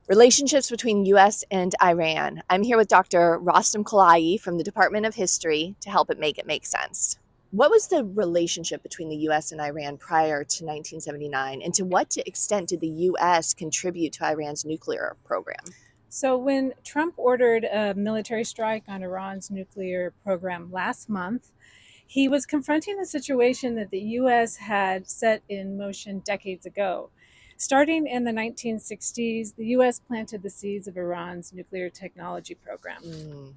Relationships between U.S. and Iran. I'm here with Dr. Rostam-Kolayi from the Department of History to help it make sense. What was the relationship between the U.S. and Iran prior to 1979, and to what extent did the U.S. contribute to Iran's nuclear program? So when Trump ordered a military strike on Iran's nuclear program last month, he was confronting a situation that the U.S. had set in motion decades ago. Starting in the 1960s, the U.S. planted the seeds of Iran's nuclear technology program.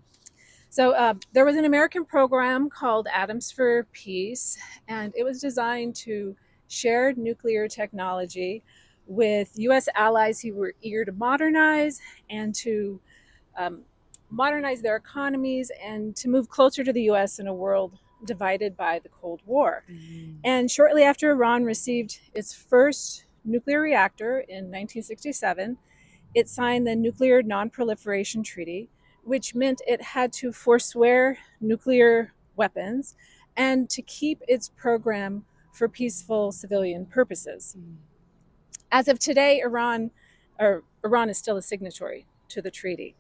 So there was an American program called Atoms for Peace, and it was designed to share nuclear technology with U.S. allies who were eager to modernize and to modernize their economies and to move closer to the U.S. in a world divided by the Cold War. And shortly after Iran received its first nuclear reactor in 1967, it signed the Nuclear Non-Proliferation Treaty, which meant it had to forswear nuclear weapons and to keep its program for peaceful civilian purposes. As of today, Iran is still a signatory to the treaty.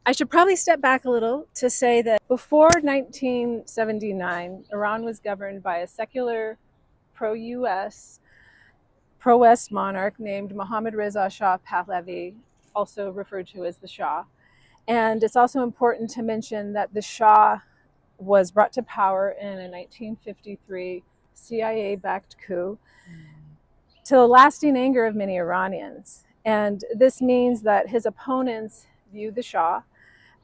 I should probably step back a little to say that before 1979, Iran was governed by a secular, pro-US, pro-West monarch named Mohammad Reza Shah Pahlavi, also referred to as the Shah. And it's also important to mention that the Shah was brought to power in a 1953 CIA-backed coup to the lasting anger of many Iranians. And this means that his opponents viewed the Shah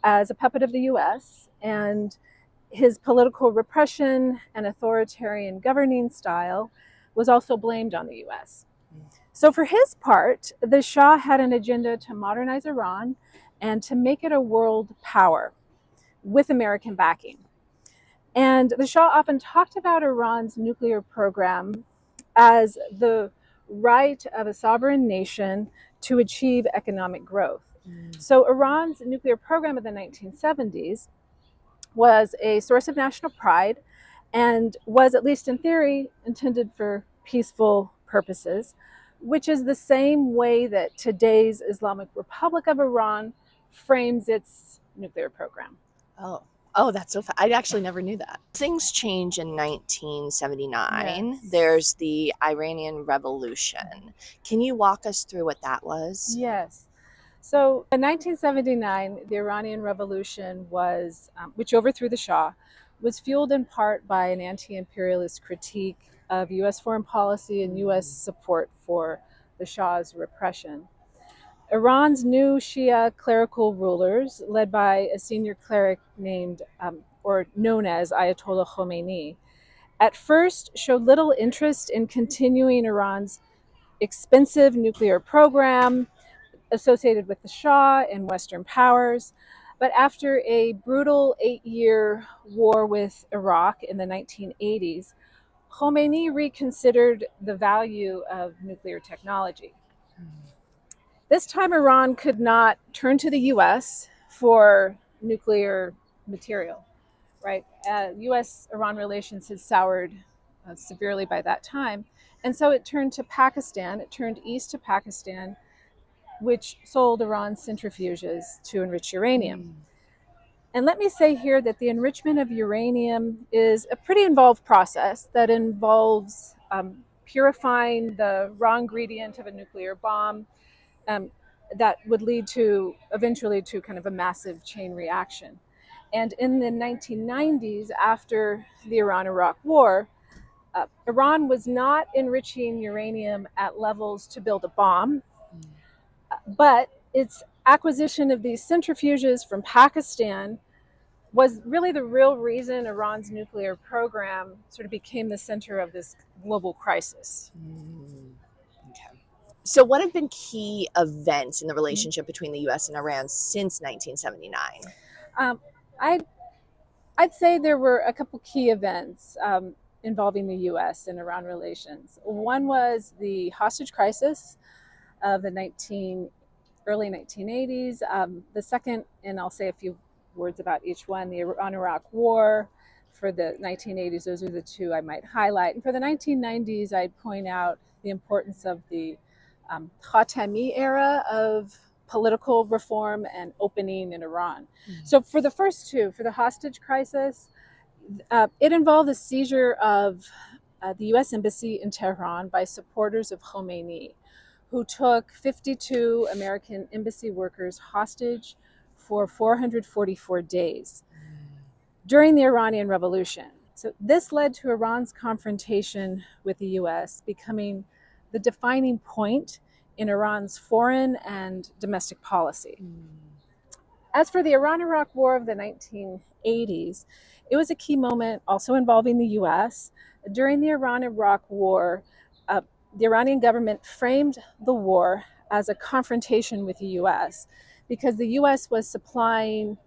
as a puppet of the US, and his political repression and authoritarian governing style was also blamed on the US. So for his part, the Shah had an agenda to modernize Iran and to make it a world power with American backing. And the Shah often talked about Iran's nuclear program as the right of a sovereign nation to achieve economic growth. So Iran's nuclear program in the 1970s was a source of national pride and was, at least in theory, intended for peaceful purposes, which is the same way that today's Islamic Republic of Iran frames its nuclear program. Oh, that's so fun. I actually never knew that. Things change in 1979. Yes. There's the Iranian Revolution. Can you walk us through what that was? Yes. So in 1979, the Iranian Revolution was, which overthrew the Shah, was fueled in part by an anti-imperialist critique of U.S. foreign policy and U.S. support for the Shah's repression. Iran's new Shia clerical rulers, led by a senior cleric named or known as Ayatollah Khomeini, at first showed little interest in continuing Iran's expensive nuclear program associated with the Shah and Western powers. But after a brutal 8-year war with Iraq in the 1980s, Khomeini reconsidered the value of nuclear technology. This time, Iran could not turn to the US for nuclear material, right? US-Iran relations had soured severely by that time. And so it turned to Pakistan, it turned east to Pakistan, which sold Iran centrifuges to enrich uranium. And let me say here that the enrichment of uranium is a pretty involved process that involves purifying the raw ingredient of a nuclear bomb that would lead to eventually to kind of a massive chain reaction. And in the 1990s, after the Iran-Iraq War, Iran was not enriching uranium at levels to build a bomb, but its acquisition of these centrifuges from Pakistan was really the real reason Iran's nuclear program sort of became the center of this global crisis. Okay. So what have been key events in the relationship between the U.S. and Iran since 1979? I'd say there were a couple key events involving the U.S. and Iran relations. One was the hostage crisis of the early 1980s. The second, and I'll say a few words about each one, the Iran-Iraq War for the 1980s. Those are the two I might highlight. And for the 1990s, I'd point out the importance of the Khatami era of political reform and opening in Iran. Mm. So for the first two, for the hostage crisis, it involved the seizure of the U.S. Embassy in Tehran by supporters of Khomeini, who took 52 American embassy workers hostage for 444 days during the Iranian Revolution. So this led to Iran's confrontation with the US becoming the defining point in Iran's foreign and domestic policy. Mm. As for the Iran-Iraq War of the 1980s, it was a key moment also involving the US. During the Iran-Iraq War, uh, the Iranian government framed the war as a confrontation with the US because the US was supplying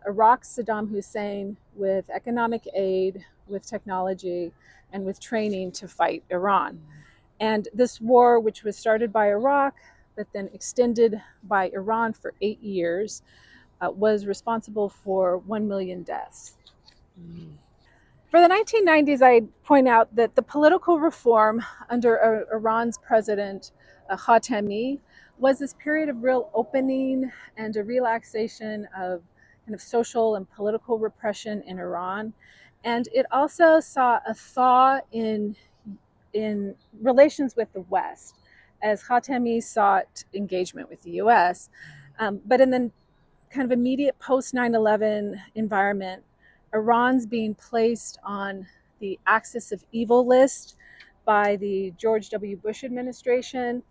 Iraq's Saddam Hussein with economic aid, with technology, and with training to fight Iran. And this war, which was started by Iraq, but then extended by Iran for 8 years, was responsible for 1 million deaths. Mm. For the 1990s, I'd point out that the political reform under Iran's president, Khatami, was this period of real opening and a relaxation of kind of social and political repression in Iran. And it also saw a thaw in relations with the West, as Khatami sought engagement with the US. But in the kind of immediate post 9/11 environment, Iran's being placed on the axis of evil list by the George W. Bush administration,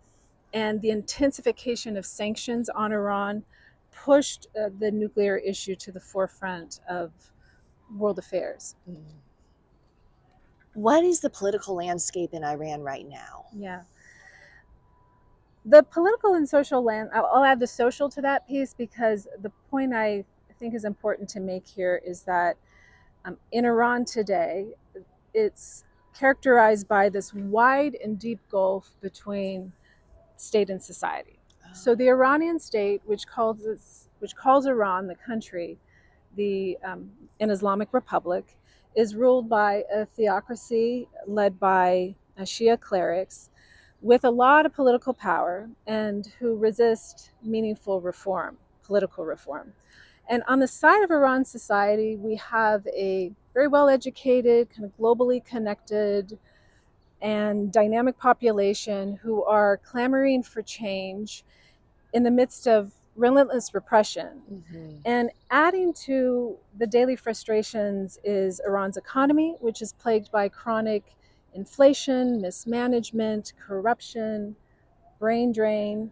and the intensification of sanctions on Iran pushed the nuclear issue to the forefront of world affairs. Mm. What is the political landscape in Iran right now? Yeah. The political and social land, I'll add the social to that piece because the point I think is important to make here is that in Iran today, it's characterized by this wide and deep gulf between state and society. So the Iranian state, which calls Iran the country, an Islamic republic, is ruled by a theocracy led by Shia clerics with a lot of political power and who resist meaningful reform, political reform. And on the side of Iran society, we have a very well educated, kind of globally connected, and dynamic population who are clamoring for change in the midst of relentless repression. Mm-hmm. And adding to the daily frustrations is Iran's economy, which is plagued by chronic inflation, mismanagement, corruption, brain drain,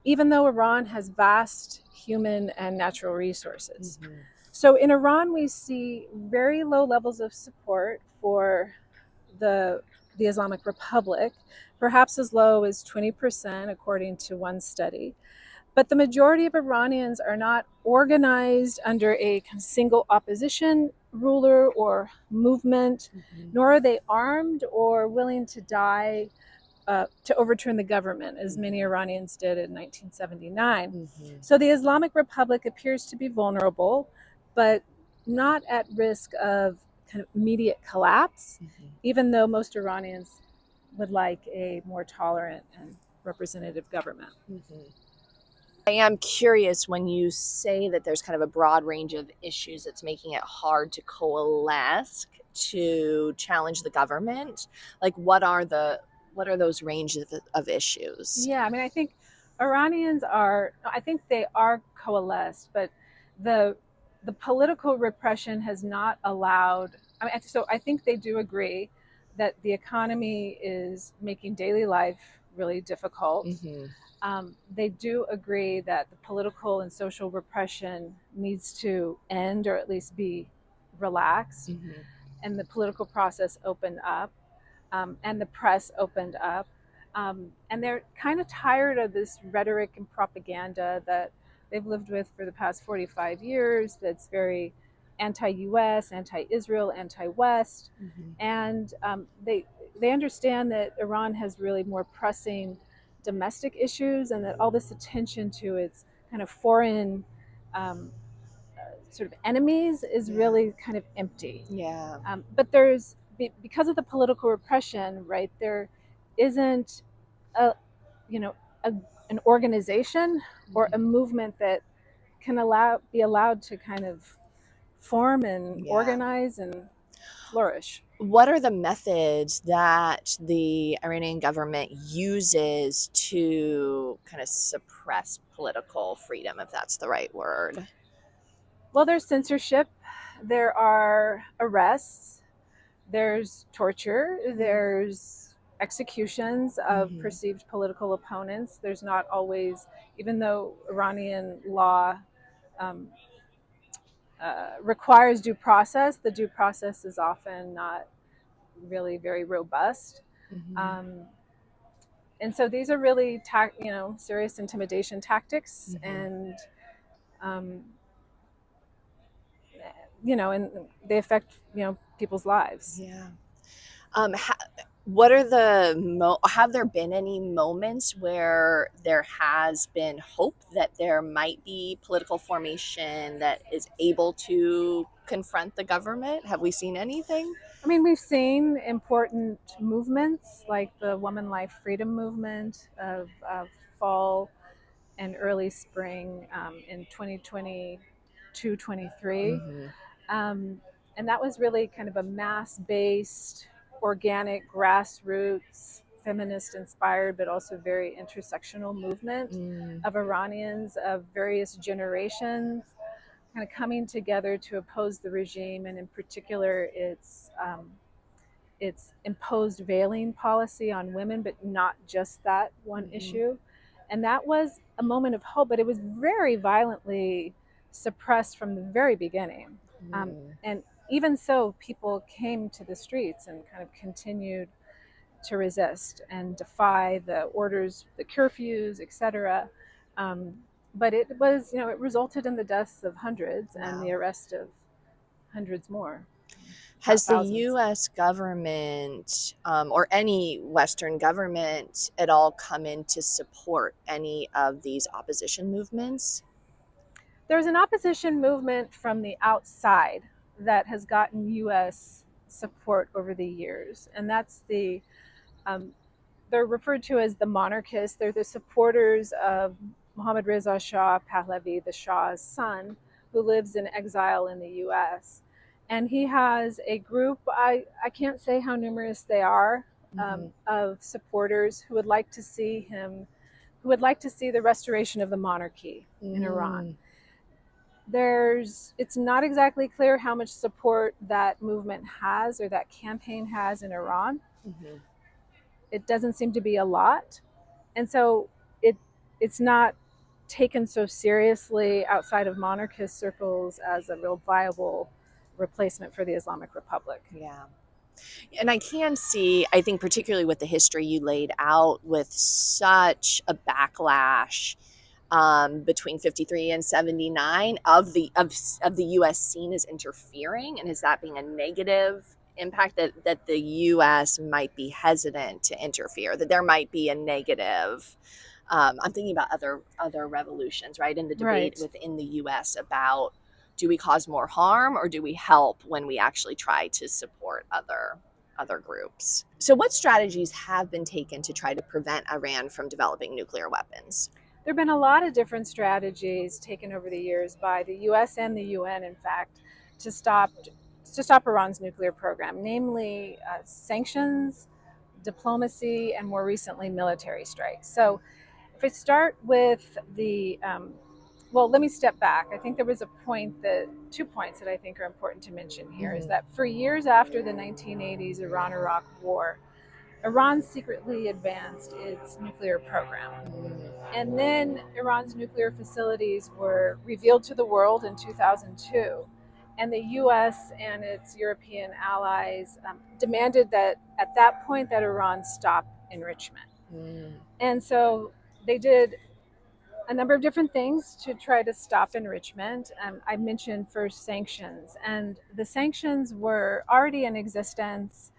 even though Iran has vast human and natural resources. Mm-hmm. So in Iran, we see very low levels of support for the Islamic Republic, perhaps as low as 20%, according to one study. But the majority of Iranians are not organized under a single opposition ruler or movement, Mm-hmm. nor are they armed or willing to die to overturn the government, as many Iranians did in 1979. Mm-hmm. So the Islamic Republic appears to be vulnerable, but not at risk of kind of immediate collapse, Mm-hmm. even though most Iranians would like a more tolerant and representative government. Mm-hmm. I am curious when you say that there's kind of a broad range of issues that's making it hard to coalesce to challenge the government. Like, what are those ranges of issues? Yeah, I mean, I think they are coalesced, but the political repression has not allowed. I mean, so I think they do agree that the economy is making daily life really difficult. Mm-hmm. They do agree that the political and social repression needs to end or at least be relaxed, Mm-hmm. and the political process opened up, and the press opened up. And they're kind of tired of this rhetoric and propaganda that they've lived with for the past 45 years that's very anti-US, anti-Israel, anti-West. Mm-hmm. And they understand that Iran has really more pressing domestic issues, and that all this attention to its kind of foreign sort of enemies is really kind of empty. Yeah. But because of the political repression, right, there isn't a a, an organization or a movement that can be allowed to kind of form and Yeah. organize and flourish. What are the methods that the Iranian government uses to kind of suppress political freedom, if that's the right word? Well, there's censorship, there are arrests, there's torture, there's executions of Mm-hmm. perceived political opponents. There's not always, even though Iranian law um, requires due process, the due process is often not really very robust. Mm-hmm. Um, and so these are really, serious intimidation tactics, Mm-hmm. and um, and they affect people's lives. Yeah. Ha- what are the have there been any moments where there has been hope that there might be political formation that is able to confront the government? Have we seen anything? I mean, we've seen important movements like the Woman Life Freedom Movement of fall and early spring in 2022, 23. Mm-hmm. Um, and that was really kind of a mass based, organic, grassroots, feminist inspired, but also very intersectional movement Mm-hmm. of Iranians of various generations kind of coming together to oppose the regime, and in particular, its imposed veiling policy on women, but not just that one Mm-hmm. issue. And that was a moment of hope, but it was very violently suppressed from the very beginning. And even so, people came to the streets and kind of continued to resist and defy the orders, the curfews, etc. Um, but it was, it resulted in the deaths of hundreds and the Wow. arrest of hundreds more, if not Has the thousands. US government or any Western government at all come in to support any of these opposition movements? There's an opposition movement from the outside that has gotten U.S. support over the years, and that's um, they're referred to as the monarchists. They're the supporters of Mohammad Reza Shah Pahlavi, the Shah's son, who lives in exile in the U.S. And he has a group, I can't say how numerous they are, Mm-hmm. of supporters who would like to see who would like to see the restoration of the monarchy in Iran. Mm-hmm. It's not exactly clear how much support that movement has or that campaign has in Iran. Mm-hmm. It doesn't seem to be a lot, and so it it's not taken so seriously outside of monarchist circles as a real viable replacement for the Islamic Republic. Yeah. And I can see, I think, particularly with the history you laid out, with such a backlash between 53 and 79 of the US seen as interfering, and as that being a negative impact, that the US might be hesitant to interfere, that there might be a negative. I'm thinking about other revolutions, right? In the debate Right. within the US about, do we cause more harm or do we help when we actually try to support other groups? So what strategies have been taken to try to prevent Iran from developing nuclear weapons? There have been a lot of different strategies taken over the years by the US and the UN, in fact, to stop Iran's nuclear program, namely sanctions, diplomacy, and more recently military strikes. So if I start with well, let me step back. I think there was 2 points that I think are important to mention here is Mm-hmm. that for years after the 1980s Iran Iraq War, Iran secretly advanced its nuclear program. And then Iran's nuclear facilities were revealed to the world in 2002. And the US and its European allies demanded that at that point that Iran stop enrichment. Mm-hmm. And so they did a number of different things to try to stop enrichment. I mentioned first sanctions, and the sanctions were already in existence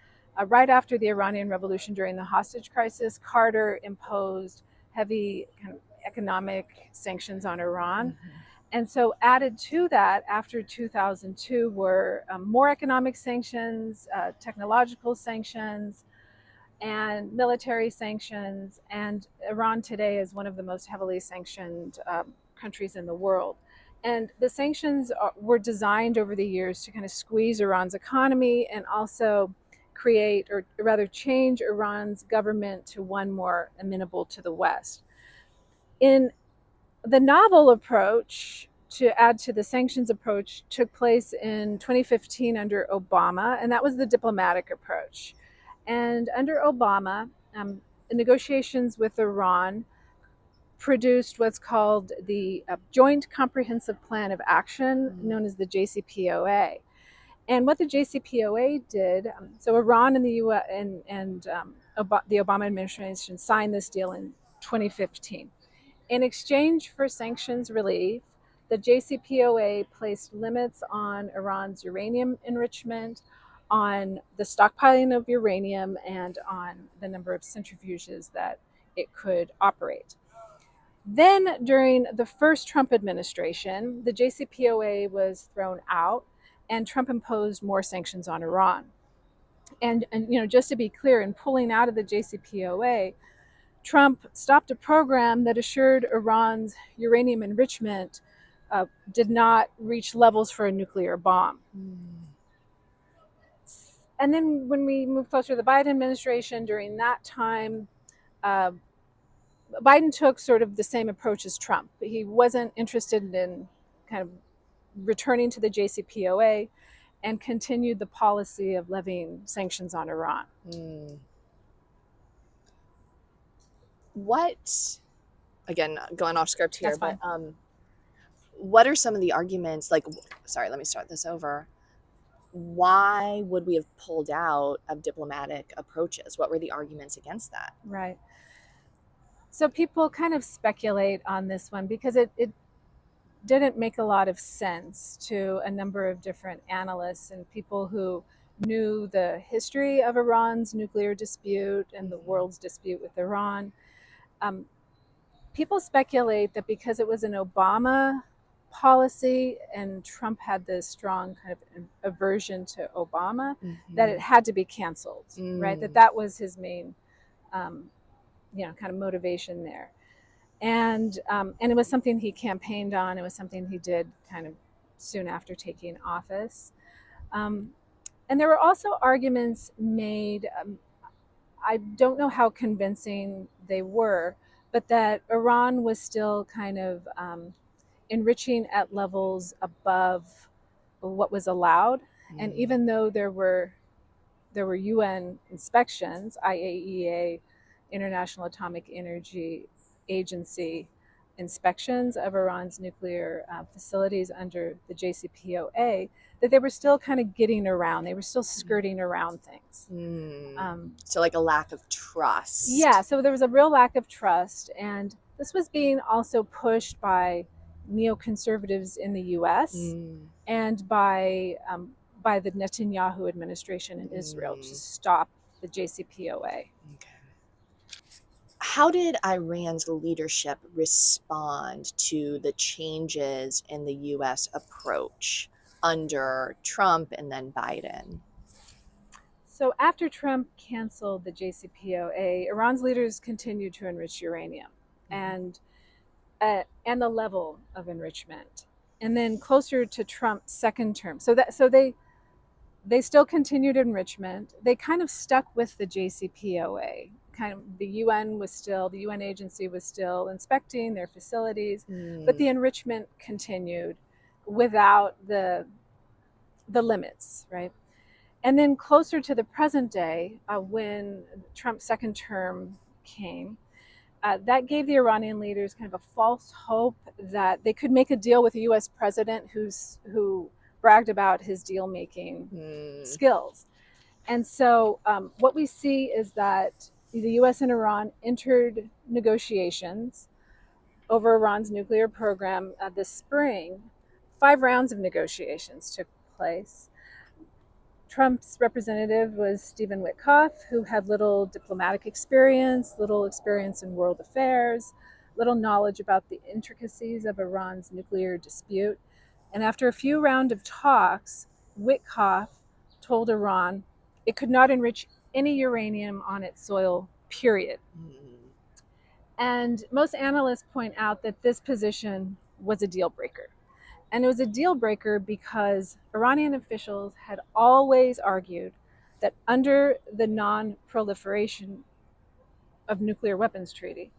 right after the Iranian Revolution during the hostage crisis. Carter imposed heavy kind of economic sanctions on Iran. Mm-hmm. And so, added to that, after 2002, were more economic sanctions, technological sanctions, and military sanctions. And Iran today is one of the most heavily sanctioned countries in the world. And the sanctions were designed over the years to kind of squeeze Iran's economy and also create, or rather change, Iran's government to one more amenable to the West. In the novel approach, to add to the sanctions approach, took place in 2015 under Obama, and that was the diplomatic approach. And under Obama, negotiations with Iran produced what's called the Joint Comprehensive Plan of Action, known as the JCPOA. And what the JCPOA did, so Iran and the US and the Obama administration signed this deal in 2015. In exchange for sanctions relief, the JCPOA placed limits on Iran's uranium enrichment, on the stockpiling of uranium, and on the number of centrifuges that it could operate. Then, during the first Trump administration, the JCPOA was thrown out, and Trump imposed more sanctions on Iran. And just to be clear, in pulling out of the JCPOA, Trump stopped a program that assured Iran's uranium enrichment did not reach levels for a nuclear bomb. And then when we move closer to the Biden administration, during that time, Biden took sort of the same approach as Trump. He wasn't interested in kind of returning to the JCPOA and continued the policy of levying sanctions on Iran. What, again, going off script here, That's fine. but what are some of the arguments? Like, sorry, let me start this over. Why would we have pulled out of diplomatic approaches? What were the arguments against that? Right. So people kind of speculate on this one because it didn't make a lot of sense to a number of different analysts and people who knew the history of Iran's nuclear dispute and the world's dispute with Iran. People speculate that because it was an Obama policy and Trump had this strong kind of aversion to Obama, that it had to be canceled, right? That was his main, kind of motivation there. And it was something he campaigned on. It was something he did kind of soon after taking office. And there were also arguments made, I don't know how convincing they were, but that Iran was still kind of enriching at levels above what was allowed. And even though there were UN inspections, IAEA, International Atomic Energy Agency inspections of Iran's nuclear facilities under the JCPOA, that they were still kind of getting around. They were still skirting around things. So like a lack of trust. Yeah, so there was a real lack of trust. And this was being also pushed by neoconservatives in the US and by the Netanyahu administration in Israel to stop the JCPOA. Okay. How did Iran's leadership respond to the changes in the U.S. approach under Trump and then Biden? So after Trump canceled the JCPOA, Iran's leaders continued to enrich uranium and the level of enrichment. And then closer to Trump's second term, so they still continued enrichment. They kind of stuck with the JCPOA. Kind of the UN agency was still inspecting their facilities, but the enrichment continued without the limits, right? And then closer to the present day, when Trump's second term came, that gave the Iranian leaders kind of a false hope that they could make a deal with a U.S. president who bragged about his deal-making skills. And so what we see is that the U.S. and Iran entered negotiations over Iran's nuclear program this spring. 5 rounds of negotiations took place. Trump's representative was Stephen Witkoff, who had little diplomatic experience, little experience in world affairs, little knowledge about the intricacies of Iran's nuclear dispute. And after a few rounds of talks, Witkoff told Iran it could not enrich any uranium on its soil, period. Mm. And most analysts point out that this position was a deal breaker. And it was a deal breaker because Iranian officials had always argued that under the Non Proliferation of Nuclear Weapons Treaty,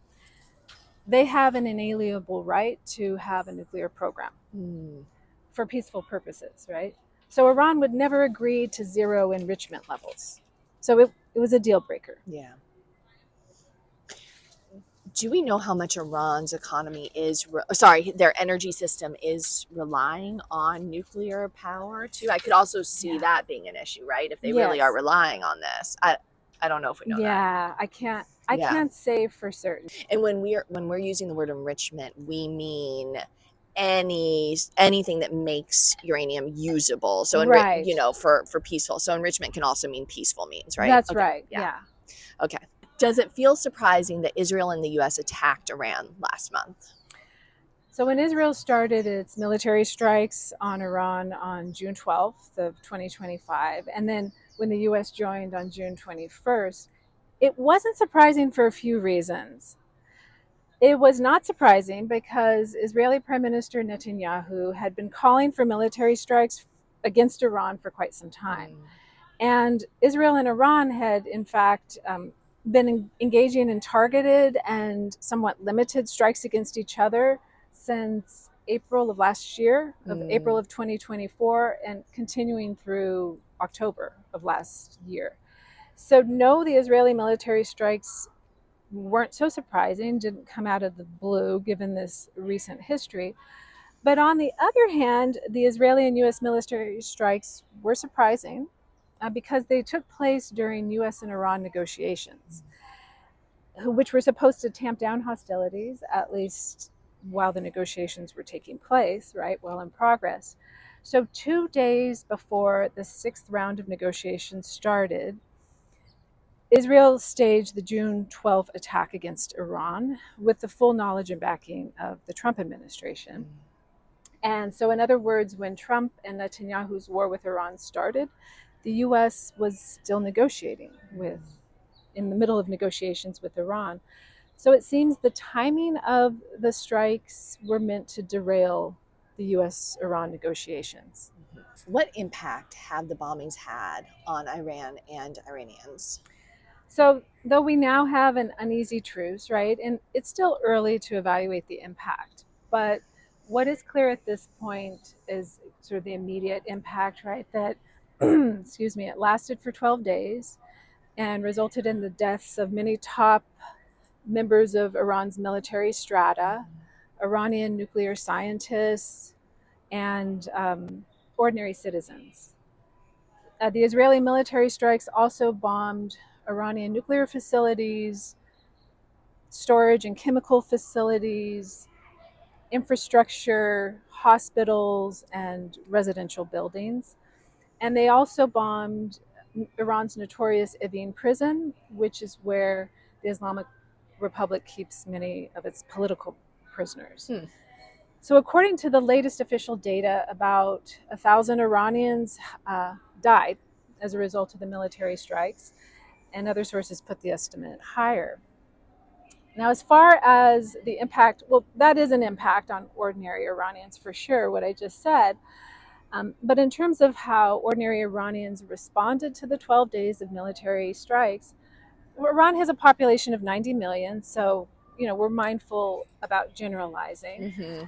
they have an inalienable right to have a nuclear program Mm. for peaceful purposes, right? So Iran would never agree to zero enrichment levels. So it was a deal breaker. Yeah. Do we know how much Iran's economy is, sorry, their energy system is relying on nuclear power too? I could also see Yeah. that being an issue, right? If they really are Yes. relying on this. I don't know if we know that. Yeah, I Yeah. can't say for certain. And when we're using the word enrichment, we mean anything that makes uranium usable. So Right. for peaceful. So enrichment can also mean peaceful means, right? That's Okay. right. Yeah. Yeah. Okay. Does it feel surprising that Israel and the US attacked Iran last month? So when Israel started its military strikes on Iran on June 12th of 2025, and then when the US joined on June 21st, it wasn't surprising for a few reasons. It was not surprising because Israeli Prime Minister Netanyahu had been calling for military strikes against Iran for quite some time. Mm. And Israel and Iran had, in fact, been engaging in targeted and somewhat limited strikes against each other since April of last year, of April Mm. of 2024, and continuing through October of last year. So, no, the Israeli military strikes weren't so surprising, didn't come out of the blue given this recent history. But on the other hand, the Israeli and US military strikes were surprising because they took place during US and Iran negotiations, which were supposed to tamp down hostilities, at least while the negotiations were taking place, right, while in progress. So, 2 days before the sixth round of negotiations started, Israel staged the June 12th attack against Iran with the full knowledge and backing of the Trump administration. And so, in other words, when Trump and Netanyahu's war with Iran started, the US was still negotiating with, in the middle of negotiations with Iran. So it seems the timing of the strikes were meant to derail the US Iran negotiations. What impact have the bombings had on Iran and Iranians? So, though we now have an uneasy truce, right, and it's still early to evaluate the impact, but what is clear at this point is sort of the immediate impact, right, that, excuse me, it lasted for 12 days and resulted in the deaths of many top members of Iran's military strata, Iranian nuclear scientists, and ordinary citizens. The Israeli military strikes also bombed Iranian nuclear facilities, storage and chemical facilities, infrastructure, hospitals, and residential buildings. And they also bombed Iran's notorious Evin prison, which is where the Islamic Republic keeps many of its political prisoners. Hmm. So, according to the latest official data, about 1,000 Iranians died as a result of the military strikes, and other sources put the estimate higher. Now, as far as the impact, well, that is an impact on ordinary Iranians for sure, what I just said. But in terms of how ordinary Iranians responded to the 12 days of military strikes, Iran has a population of 90 million, so we're mindful about generalizing. Mm-hmm.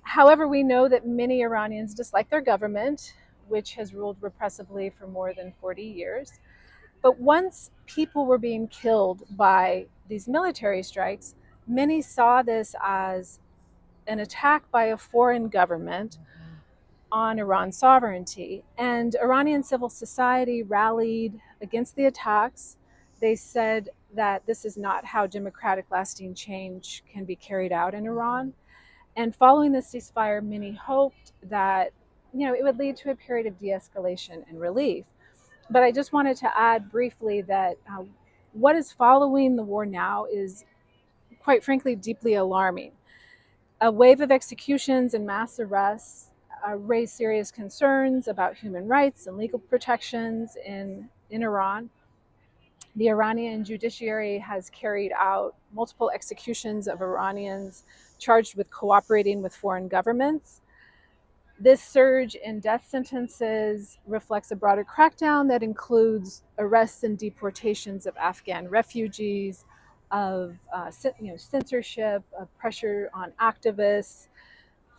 However, we know that many Iranians dislike their government, which has ruled repressively for more than 40 years. But once people were being killed by these military strikes, many saw this as an attack by a foreign government on Iran's sovereignty. And Iranian civil society rallied against the attacks. They said that this is not how democratic lasting change can be carried out in Iran. And following the ceasefire, many hoped that it would lead to a period of de-escalation and relief. But I just wanted to add briefly that what is following the war now is, quite frankly, deeply alarming. A wave of executions and mass arrests raise serious concerns about human rights and legal protections in Iran. The Iranian judiciary has carried out multiple executions of Iranians charged with cooperating with foreign governments. This surge in death sentences reflects a broader crackdown that includes arrests and deportations of Afghan refugees, of censorship, of pressure on activists,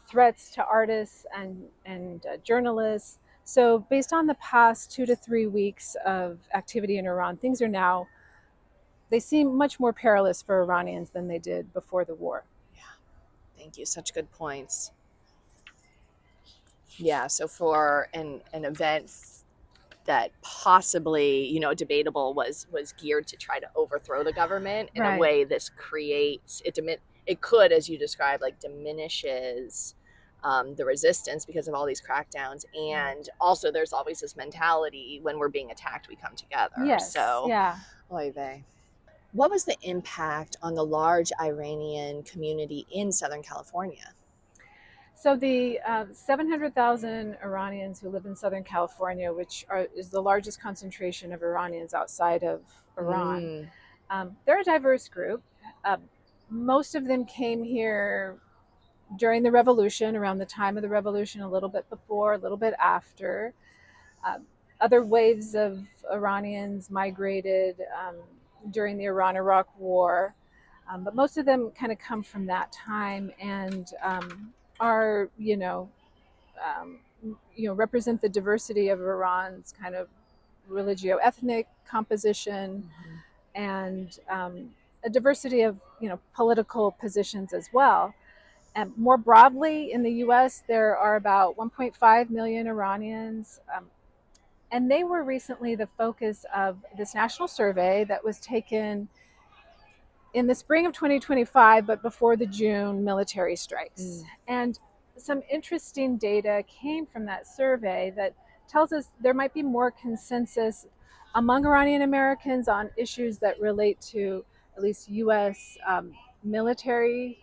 threats to artists and journalists. So, based on the past 2 to 3 weeks of activity in Iran, things are now, they seem much more perilous for Iranians than they did before the war. Yeah, thank you. Such good points. Yeah, so for an event that possibly, debatable, was geared to try to overthrow the government in a Right. way, this creates it could, as you described, like diminishes the resistance because of all these crackdowns. And also there's always this mentality, when we're being attacked we come together. Yes. So Yeah. oy vey. What was the impact on the large Iranian community in Southern California? So the 700,000 Iranians who live in Southern California, is the largest concentration of Iranians outside of Iran, Mm. they're a diverse group. Uh, Most of them came here during the revolution, around the time of the revolution, a little bit before, a little bit after. Uh, Other waves of Iranians migrated during the Iran-Iraq War, but most of them kind of come from that time and are, um, represent the diversity of Iran's kind of religio-ethnic composition Mm-hmm. and a diversity of political positions as well. And more broadly, in the U.S., there are about 1.5 million Iranians, and they were recently the focus of this national survey that was taken in the spring of 2025, but before the June military strikes. Mm. And some interesting data came from that survey that tells us there might be more consensus among Iranian Americans on issues that relate to at least U.S. Military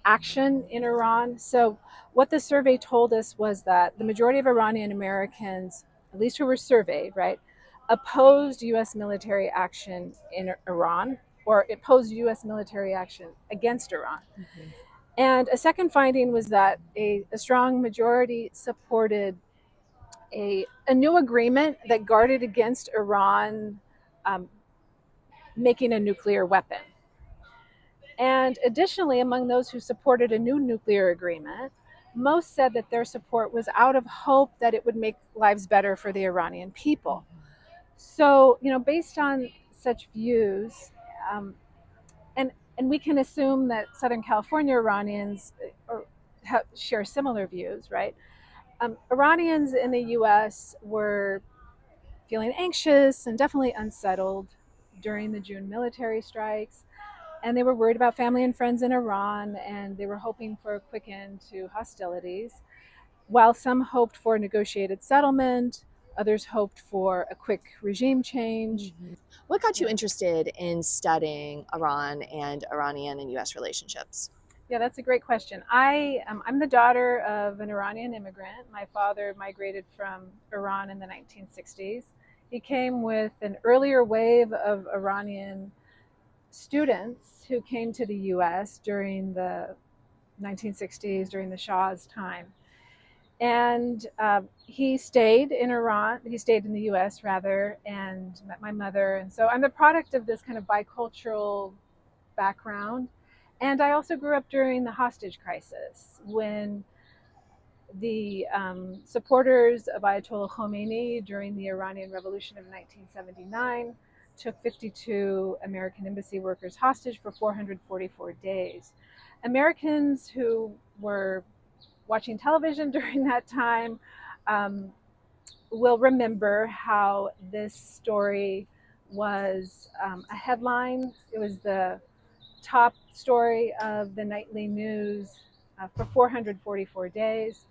action in Iran. So, what the survey told us was that the majority of Iranian Americans, at least who were surveyed, right, opposed U.S. military action in Iran, or opposed U.S. military action against Iran. Mm-hmm. And a second finding was that a strong majority supported a new agreement that guarded against Iran um, making a nuclear weapon. And additionally, among those who supported a new nuclear agreement, most said that their support was out of hope that it would make lives better for the Iranian people. So, based on such views, um, and we can assume that Southern California Iranians share similar views, right? Iranians in the U.S. were feeling anxious and definitely unsettled during the June military strikes, and they were worried about family and friends in Iran, and they were hoping for a quick end to hostilities. While some hoped for a negotiated settlement, others hoped for a quick regime change. Mm-hmm. What got you Yeah. interested in studying Iran and Iranian and U.S. relationships? Yeah, that's a great question. I'm the daughter of an Iranian immigrant. My father migrated from Iran in the 1960s. He came with an earlier wave of Iranian students who came to the U.S. during the 1960s, during the Shah's time. And he stayed in Iran, he stayed in the US rather, and met my mother. And so I'm the product of this kind of bicultural background. And I also grew up during the hostage crisis when the supporters of Ayatollah Khomeini during the Iranian Revolution of 1979 took 52 American embassy workers hostage for 444 days. Americans who were watching television during that time um, will remember how this story was a headline. It was the top story of the nightly news for 444 days.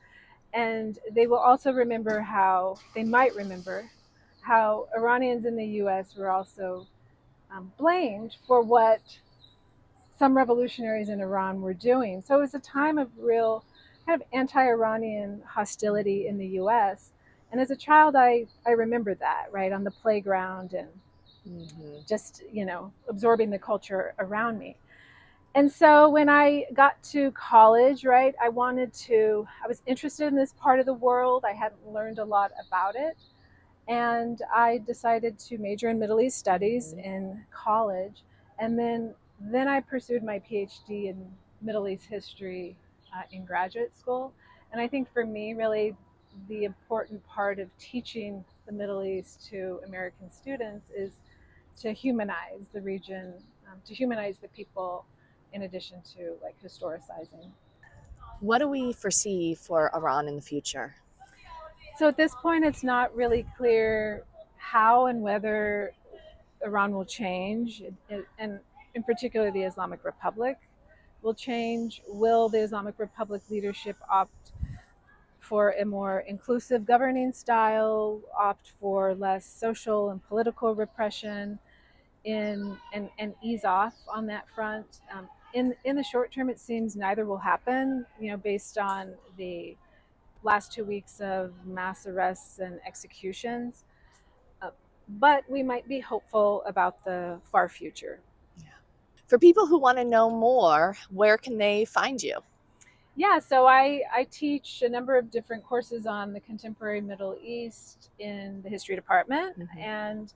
And they will also remember how, they might remember how Iranians in the US were also blamed for what some revolutionaries in Iran were doing. So it was a time of real kind of anti-Iranian hostility in the US. And as a child, I remember that, right, on the playground and Hmm. just, absorbing the culture around me. And so when I got to college, right, I was interested in this part of the world. I hadn't learned a lot about it. And I decided to major in Middle East studies Hmm. in college. And then I pursued my PhD in Middle East history in graduate school. And I think for me, really, the important part of teaching the Middle East to American students is to humanize the region, to humanize the people, in addition to like historicizing. What do we foresee for Iran in the future? So at this point, it's not really clear how and whether Iran will change, and in particular, the Islamic Republic will change. Will the Islamic Republic leadership opt for a more inclusive governing style, opt for less social and political repression, and ease off on that front? In the short term, it seems neither will happen. Based on the last 2 weeks of mass arrests and executions. Uh, but we might be hopeful about the far future. Yeah. For people who want to know more, where can they find you? Yeah, so I teach a number of different courses on the contemporary Middle East in the history department. Hmm. And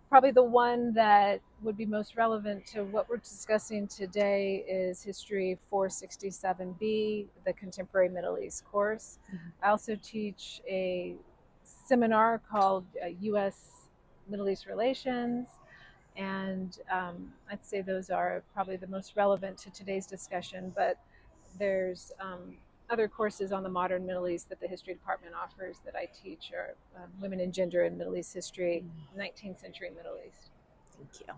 probably the one that would be most relevant to what we're discussing today is History 467B, the Contemporary Middle East course. Hmm. I also teach a seminar called U.S. Middle East Relations, and I'd say those are probably the most relevant to today's discussion. But there's other courses on the modern Middle East that the history department offers that I teach are Women and Gender in Middle East History, 19th century Middle East. Thank you.